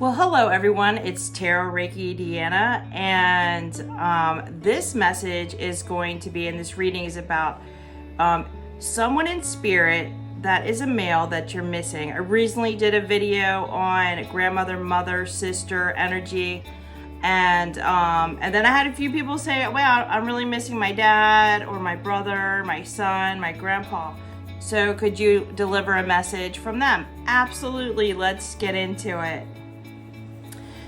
Well, hello everyone. It's Tarot Reiki Deanna, and this message is going to be, and this reading is about someone in spirit that is a male that you're missing. I recently did a video on grandmother, mother, sister energy, and then I had a few people say, "Wow, I'm really missing my dad or my brother, my son, my grandpa." So could you deliver a message from them? Absolutely. Let's get into it.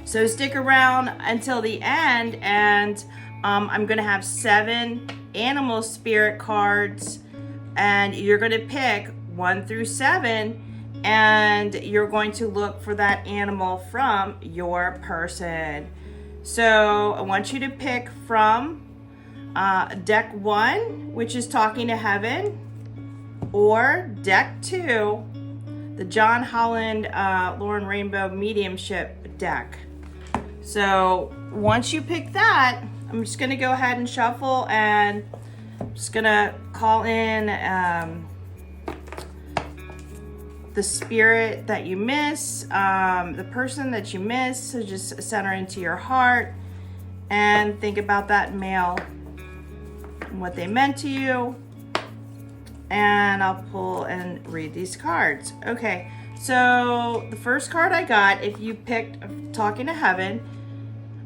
So stick around until the end, and I'm going to have 7 animal spirit cards, and you're going to pick 1 through 7, and you're going to look for that animal from your person. So I want you to pick from deck 1, which is Talking to Heaven, or deck 2, the John Holland Lauren Rainbow Mediumship deck. So once you pick that, I'm just going to go ahead and shuffle, and I'm just going to call in the spirit that you miss, the person that you miss. So just center into your heart and think about that male and what they meant to you. And I'll pull and read these cards. Okay, so the first card I got, if you picked Talking to Heaven,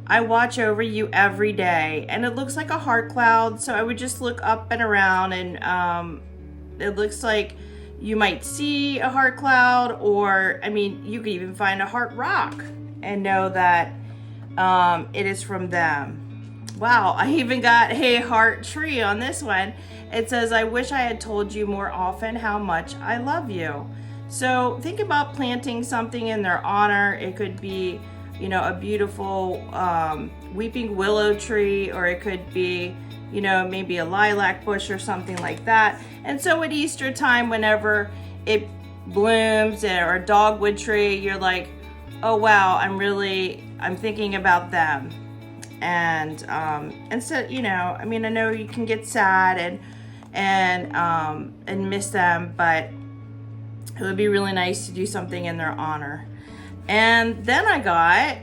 I watch over you every day, and it looks like a heart cloud. So I would just look up and around, and it looks like you might see a heart cloud, or I mean, you could even find a heart rock and know that it is from them. Wow, I even got a heart tree on this one. It says, "I wish I had told you more often how much I love you." So think about planting something in their honor. It could be, you know, a beautiful weeping willow tree, or it could be, you know, maybe a lilac bush or something like that. And so at Easter time, whenever it blooms, or a dogwood tree, you're like, oh wow, I'm thinking about them. And so, you know, I mean, I know you can get sad and miss them, but it would be really nice to do something in their honor. And then I got,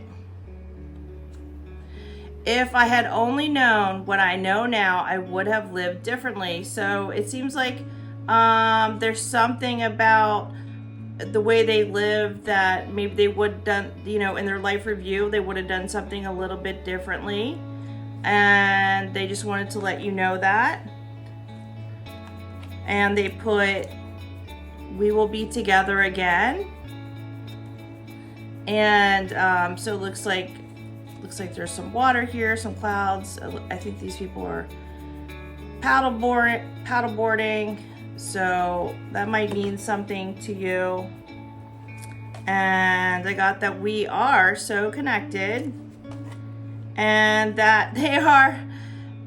if I had only known what I know now, I would have lived differently. So it seems like there's something about the way they live that maybe they would have done, you know, in their life review, they would have done something a little bit differently. And they just wanted to let you know that. And they put, "We will be together again." And so it looks like there's some water here, some clouds. I think these people are paddleboarding, so that might mean something to you. And I got that we are so connected, and that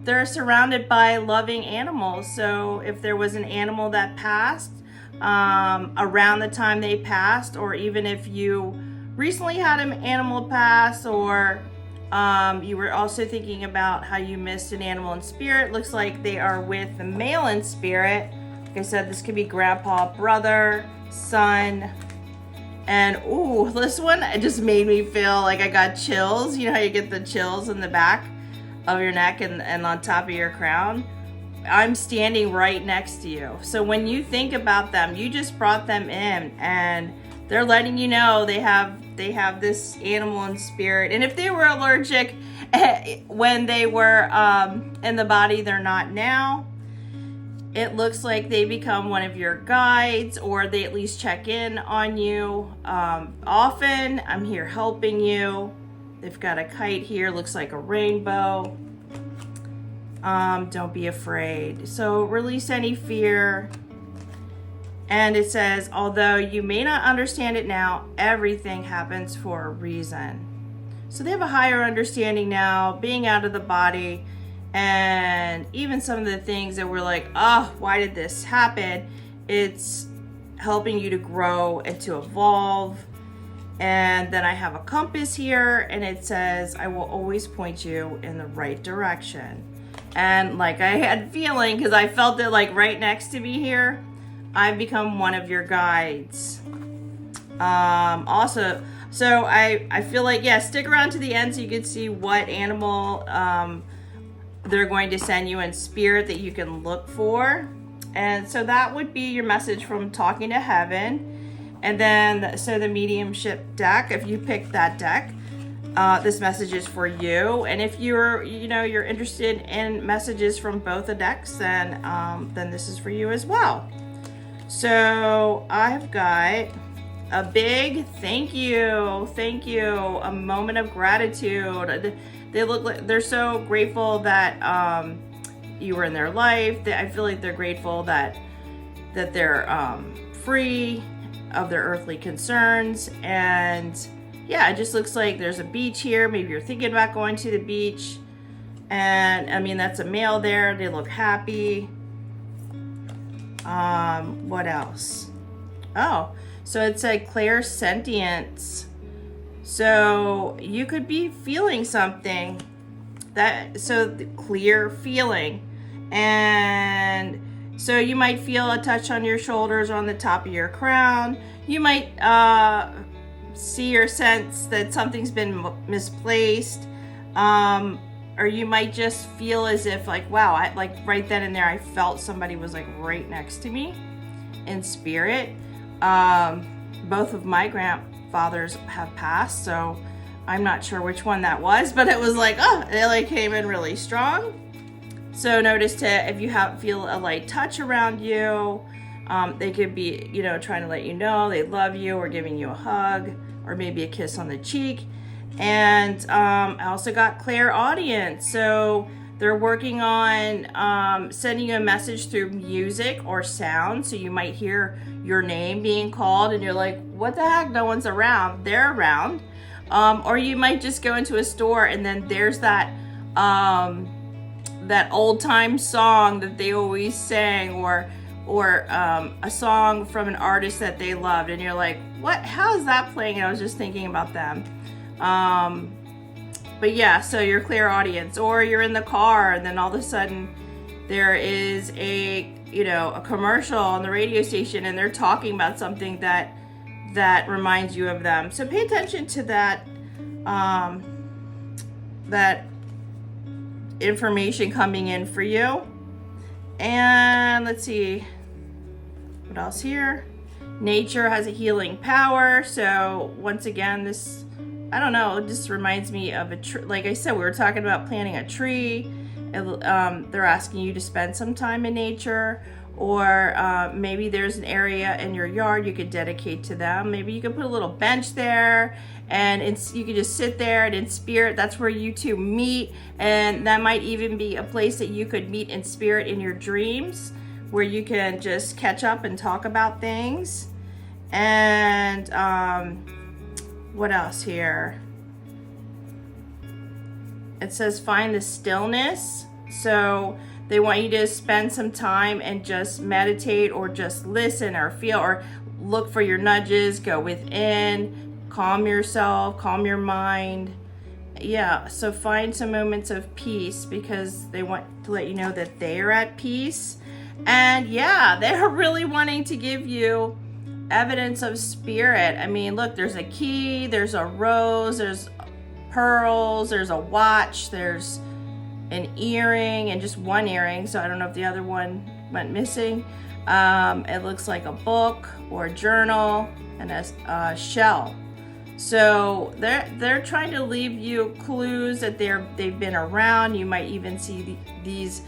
they're surrounded by loving animals. So if there was an animal that passed around the time they passed, or even if you recently had an animal pass, or you were also thinking about how you missed an animal in spirit, looks like they are with the male in spirit. Like I said, this could be grandpa, brother, son. And ooh, this one, it just made me feel like I got chills. You know how you get the chills in the back of your neck and on top of your crown? I'm standing right next to you. So when you think about them, you just brought them in, and they're letting you know they have this animal in spirit. And if they were allergic when they were in the body, they're not now. It looks like they become one of your guides, or they at least check in on you often. I'm here helping you. They've got a kite here, looks like a rainbow. Don't be afraid. So release any fear. And it says, although you may not understand it now, everything happens for a reason. So they have a higher understanding now, being out of the body, and even some of the things that were like, oh, why did this happen? It's helping you to grow and to evolve. And then I have a compass here, and it says, I will always point you in the right direction. And like I had feeling, because I felt it like right next to me here, I've become one of your guides. Also, So I feel like, yeah, stick around to the end so you can see what animal they're going to send you in spirit that you can look for. And so that would be your message from Talking to Heaven. And then, so the mediumship deck, if you pick that deck, this message is for you. And if you're interested in messages from both the decks, then this is for you as well. So I've got a big thank you, a moment of gratitude. They look like they're so grateful that you were in their life. I feel like they're grateful that they're free of their earthly concerns. And yeah, it just looks like there's a beach here. Maybe you're thinking about going to the beach. And I mean, that's a male there. They look happy. What else? Oh, so it said clairsentience. So you could be feeling something the clear feeling. And so you might feel a touch on your shoulders or on the top of your crown. You might see or sense that something's been misplaced. Or you might just feel as if like, wow, like right then and there, I felt somebody was like right next to me in spirit. Both of my grandfathers have passed, so I'm not sure which one that was, but it was like, oh, it like came in really strong. So notice if you feel a light touch around you, they could be, trying to let you know they love you or giving you a hug or maybe a kiss on the cheek. And I also got clairaudience. So they're working on sending you a message through music or sound. So you might hear your name being called and you're like, what the heck? No one's around. They're around. Or you might just go into a store and then there's that old time song that they always sang, or a song from an artist that they loved, and you're like, what? How is that playing? And I was just thinking about them. But yeah, so you're clairaudience, or you're in the car and then all of a sudden there is a commercial on the radio station and they're talking about something that reminds you of them. So pay attention to that information coming in for you. And let's see what else here. Nature has a healing power. So once again, this, I don't know, it just reminds me of a tree. Like I said, we were talking about planting a tree. They're asking you to spend some time in nature, or maybe there's an area in your yard you could dedicate to them. Maybe you could put a little bench there and you could just sit there, and in spirit, that's where you two meet. And that might even be a place that you could meet in spirit in your dreams, where you can just catch up and talk about things. And what else here? It says find the stillness. So they want you to spend some time and just meditate, or just listen, or feel, or look for your nudges, go within, calm yourself, calm your mind. Yeah, so find some moments of peace, because they want to let you know that they are at peace. And yeah, they're really wanting to give you evidence of spirit. I mean, look, there's a key, there's a rose, there's pearls, there's a watch, there's an earring, and just one earring, so I don't know if the other one went missing. It looks like a book or a journal and a shell. So they're trying to leave you clues that they've been around. You might even see these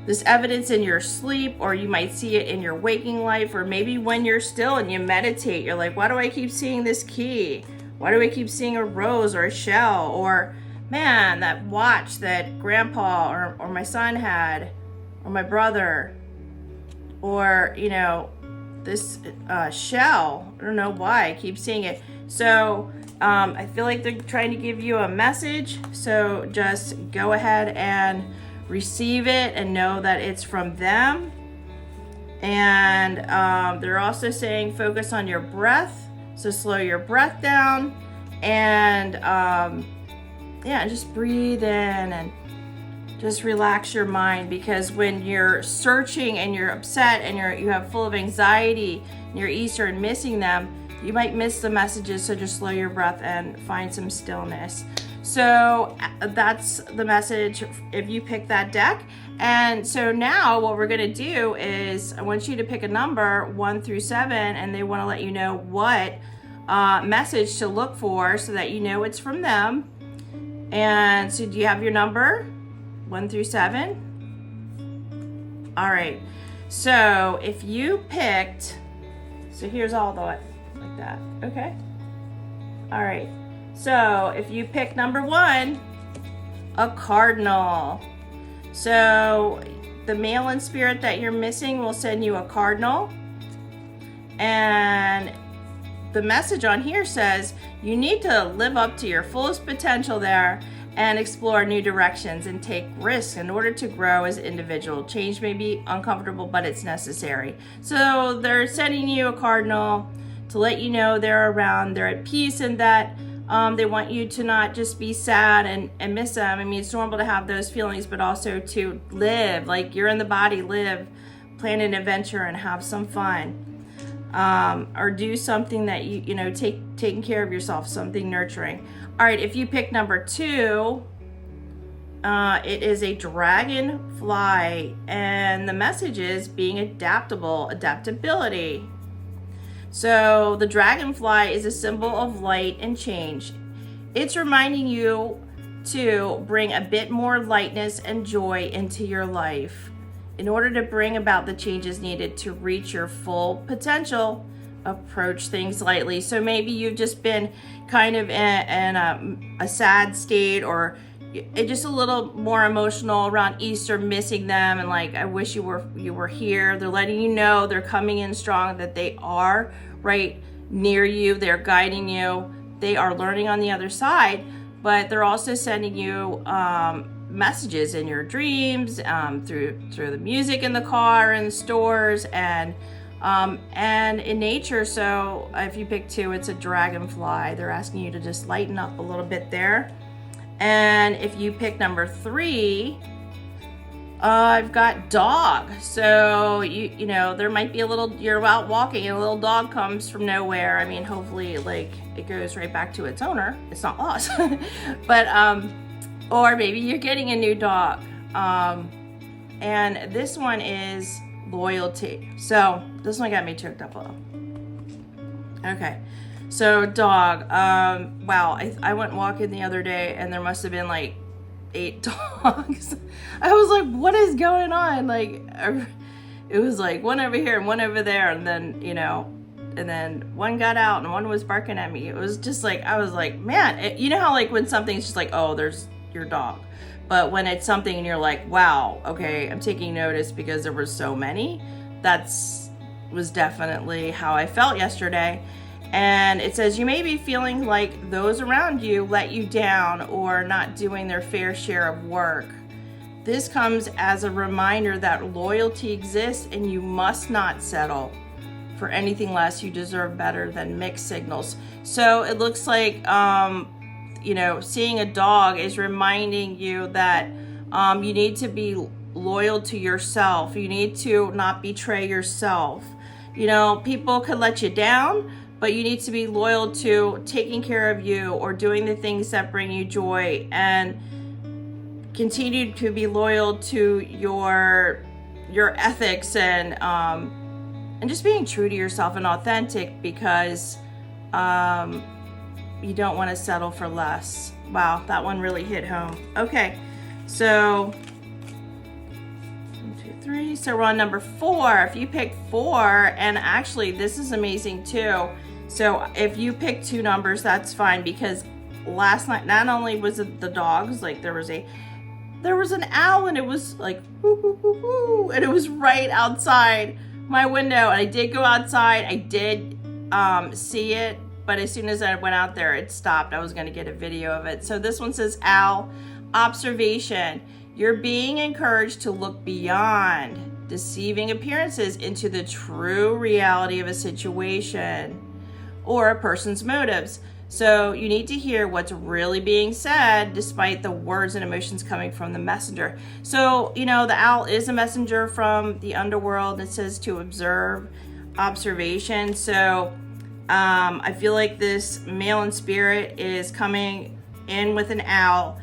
this evidence in your sleep, or you might see it in your waking life, or maybe when you're still and you meditate, you're like, why do I keep seeing this key? Why do I keep seeing a rose or a shell? Or man, that watch that grandpa or my son had, or my brother, or this shell. I don't know why I keep seeing it. So I feel like they're trying to give you a message. So just go ahead and receive it and know that it's from them. And they're also saying focus on your breath. So slow your breath down, and just breathe in and just relax your mind, because when you're searching and you're upset and you have full of anxiety and you're Easter and missing them, You might miss the messages, so just slow your breath and find some stillness. So that's the message if you pick that deck. And so now what we're gonna do is I want you to pick a number 1 through 7, and they wanna let you know what message to look for so that you know it's from them. And so do you have your number 1 through 7? All right, so if you picked, so here's all the like that, okay? All right, so if you pick number 1, a cardinal. So the male in spirit that you're missing will send you a cardinal. And the message on here says you need to live up to your fullest potential there and explore new directions and take risks in order to grow as an individual. Change may be uncomfortable, but it's necessary. So they're sending you a cardinal to let you know they're around, they're at peace, and that they want you to not just be sad and miss them. I mean, it's normal to have those feelings, but also to live, like you're in the body, live, plan an adventure and have some fun. Or do something that you know, taking care of yourself, something nurturing. All right, if you pick number 2, it is a dragonfly, and the message is being adaptable, adaptability. So the dragonfly is a symbol of light and change. It's reminding you to bring a bit more lightness and joy into your life in order to bring about the changes needed to reach your full potential. Approach things lightly. So maybe you've just been kind of in a sad state, or just a little more emotional around Easter, missing them, and like, I wish you were here. They're letting you know they're coming in strong, that they are right near you, they're guiding you, they are learning on the other side, but they're also sending you messages in your dreams, through the music in the car, in the stores, and in nature. So if you pick 2, it's a dragonfly. They're asking you to just lighten up a little bit there. And if you pick number 3, I've got dog. So you know, there might be a little, you're out walking and a little dog comes from nowhere. I mean, hopefully like it goes right back to its owner, it's not lost. But or maybe you're getting a new dog. And this one is loyalty. So this one got me choked up a little. Okay, so dog. Wow, I went walking the other day and there must have been like 8 dogs. I was like, what is going on? Like, it was like one over here and one over there, and then, you know, and then one got out and one was barking at me. It was just like, I was like, man, you know how like when something's just like, oh, there's your dog. But when it's something and you're like, wow, okay, I'm taking notice because there were so many, was definitely how I felt yesterday. And it says you may be feeling like those around you let you down or not doing their fair share of work. This comes as a reminder that loyalty exists and you must not settle for anything less. You deserve better than mixed signals. So it looks like, you know, seeing a dog is reminding you that you need to be loyal to yourself. You need to not betray yourself. You know, people could let you down, but you need to be loyal to taking care of you or doing the things that bring you joy, and continue to be loyal to your ethics and just being true to yourself and authentic, because you don't want to settle for less. Wow, that one really hit home. Okay, so 1, 2, 3. So we're on number 4. If you pick 4, and actually this is amazing too. So if you pick 2 numbers, that's fine, because last night not only was it the dogs, like there was an owl, and it was like whoo, whoo, whoo, whoo, and it was right outside my window, and I did go outside. I did see it, but as soon as I went out there, it stopped. I was going to get a video of it. So this one says owl observation. You're being encouraged to look beyond deceiving appearances into the true reality of a situation or a person's motives. So you need to hear what's really being said despite the words and emotions coming from the messenger. So, you know, the owl is a messenger from the underworld. It says to observe, observation. So I feel like this male in spirit is coming in with an owl.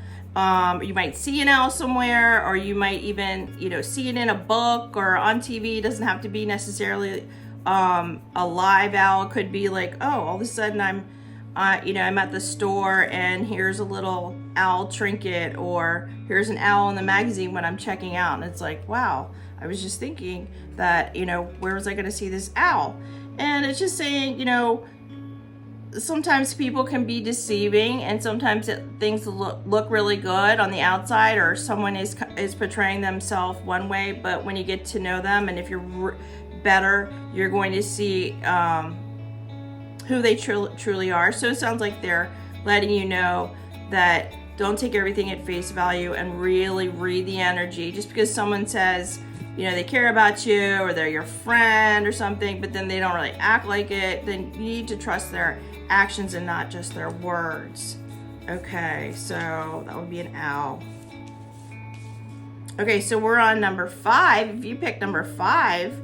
You might see an owl somewhere, or you might even, see it in a book or on TV. It doesn't have to be necessarily a live owl. It could be like, oh, all of a sudden I'm at the store and here's a little owl trinket, or here's an owl in the magazine when I'm checking out. And it's like, wow, I was just thinking that, where was I going to see this owl? And it's just saying, sometimes people can be deceiving, and sometimes things look really good on the outside, or someone is portraying themselves one way, but when you get to know them, and if you're better, you're going to see who they truly are. So it sounds like they're letting you know that don't take everything at face value and really read the energy. Just because someone says, they care about you, or they're your friend or something, but then they don't really act like it, then you need to trust their actions and not just their words. Okay, so that would be an owl. Okay, so we're on number 5. If you pick number 5,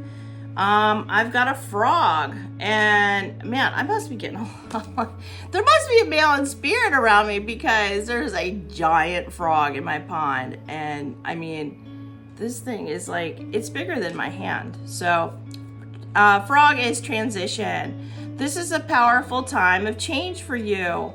I've got a frog, and man, I must be getting there must be a male in spirit around me, because there's a giant frog in my pond, and I mean, this thing is like, it's bigger than my hand. So frog is transition. This is a powerful time of change for you.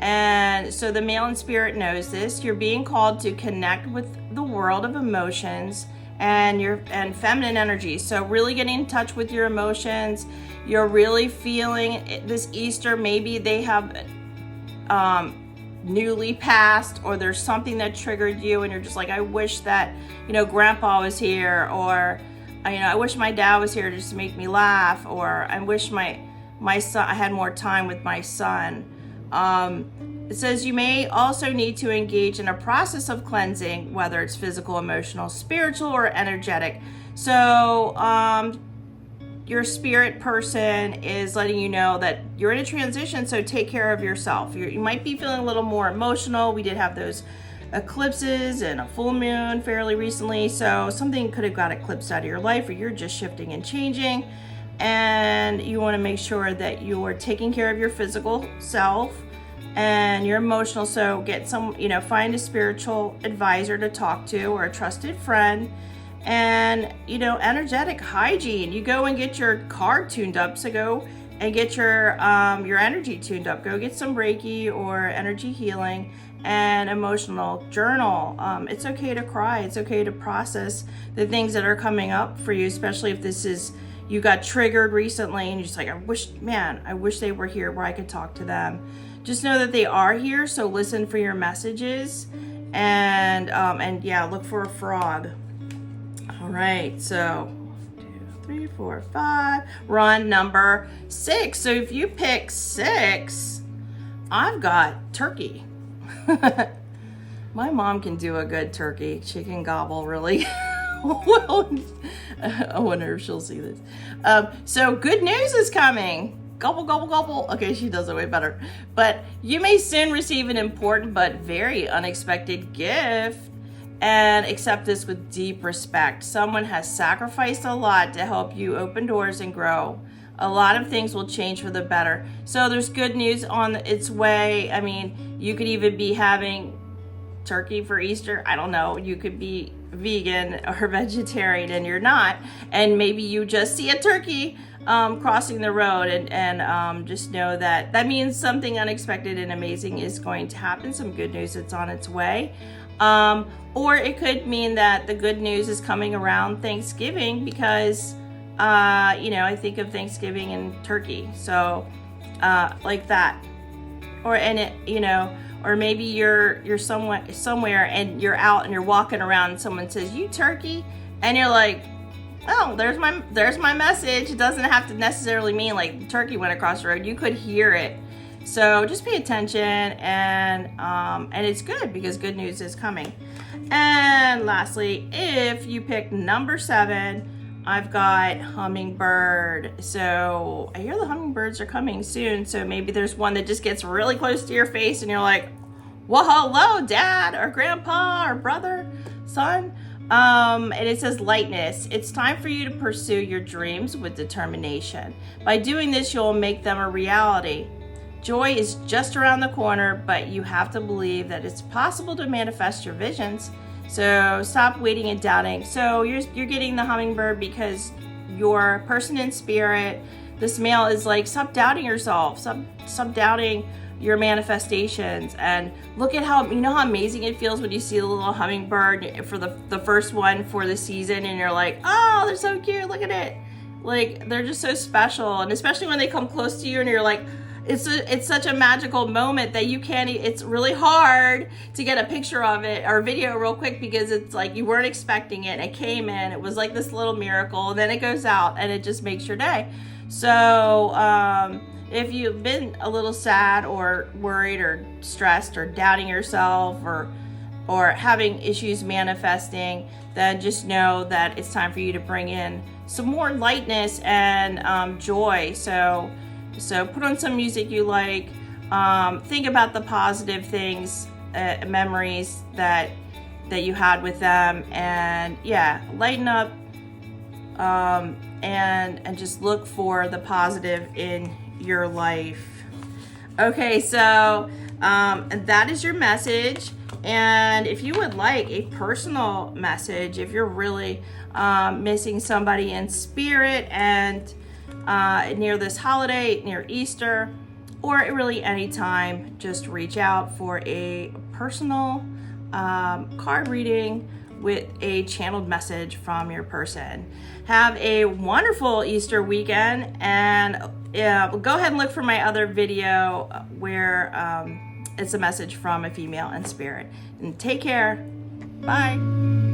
And so the male in spirit knows this. You're being called to connect with the world of emotions and feminine energy. So really getting in touch with your emotions. You're really feeling this Easter, maybe they have newly passed, or there's something that triggered you and you're just like, I wish that grandpa was here, or I wish my dad was here just to make me laugh, or I wish my son, I had more time with my son. It says you may also need to engage in a process of cleansing, whether it's physical, emotional, spiritual, or energetic. So your spirit person is letting you know that you're in a transition, so take care of yourself. You might be feeling a little more emotional. We did have those eclipses and a full moon fairly recently, so something could have got eclipsed out of your life, or you're just shifting and changing, and you want to make sure that you're taking care of your physical self and your emotional. So get find a spiritual advisor to talk to, or a trusted friend. And energetic hygiene, you go and get your car tuned up, so go and get your energy tuned up. Go get some Reiki or energy healing. And emotional journal. It's okay to cry. It's okay to process the things that are coming up for you, especially if you got triggered recently and you're just like, I wish they were here where I could talk to them. Just know that they are here, so listen for your messages, and look for a frog. All right, so 1, 2, 3, 4, 5. We're on number 6. So if you pick 6, I've got turkey. My mom can do a good turkey. She can gobble really well. I wonder if she'll see this. So good news is coming. Gobble, gobble, gobble. Okay, she does it way better. But you may soon receive an important but very unexpected gift, and accept this with deep respect. Someone has sacrificed a lot to help you open doors and grow. A lot of things will change for the better. So there's good news on its way. I mean, you could even be having turkey for Easter. I don't know. You could be vegan or vegetarian and you're not. And maybe you just see a turkey crossing the road, and just know that means something unexpected and amazing is going to happen. Some good news that's on its way. Or it could mean that the good news is coming around Thanksgiving, because I think of Thanksgiving and turkey, so like that. Or maybe you're somewhere and you're out and you're walking around and someone says, you turkey, and you're like, oh, there's my message. It doesn't have to necessarily mean like the turkey went across the road. You could hear it. So just pay attention, and it's good because good news is coming. And lastly, if you pick number 7, I've got hummingbird. So I hear the hummingbirds are coming soon. So maybe there's one that just gets really close to your face and you're like, well, hello, dad or grandpa or brother, son. And it says lightness. It's time for you to pursue your dreams with determination. By doing this, you'll make them a reality. Joy is just around the corner, but you have to believe that it's possible to manifest your visions. So stop waiting and doubting. So you're getting the hummingbird because your person in spirit, this male, is like, stop doubting yourself. Stop doubting your manifestations, and look at how, you know how amazing it feels when you see a little hummingbird for the first one for the season, and you're like, oh, they're so cute, look at it. Like, they're just so special. And especially when they come close to you and you're like, it's such a magical moment that you can't, it's really hard to get a picture of it or video real quick, because it's like you weren't expecting it, it came in, it was like this little miracle, and then it goes out and it just makes your day. So if you've been a little sad or worried or stressed or doubting yourself or having issues manifesting, then just know that it's time for you to bring in some more lightness and joy. So put on some music you like. Think about the positive things, memories that you had with them, and yeah, lighten up, and just look for the positive in your life. Okay, so that is your message. And if you would like a personal message, if you're really missing somebody in spirit and near this holiday, near Easter, or really anytime, just reach out for a personal card reading with a channeled message from your person. Have a wonderful Easter weekend, and go ahead and look for my other video where it's a message from a female in spirit. And take care. Bye.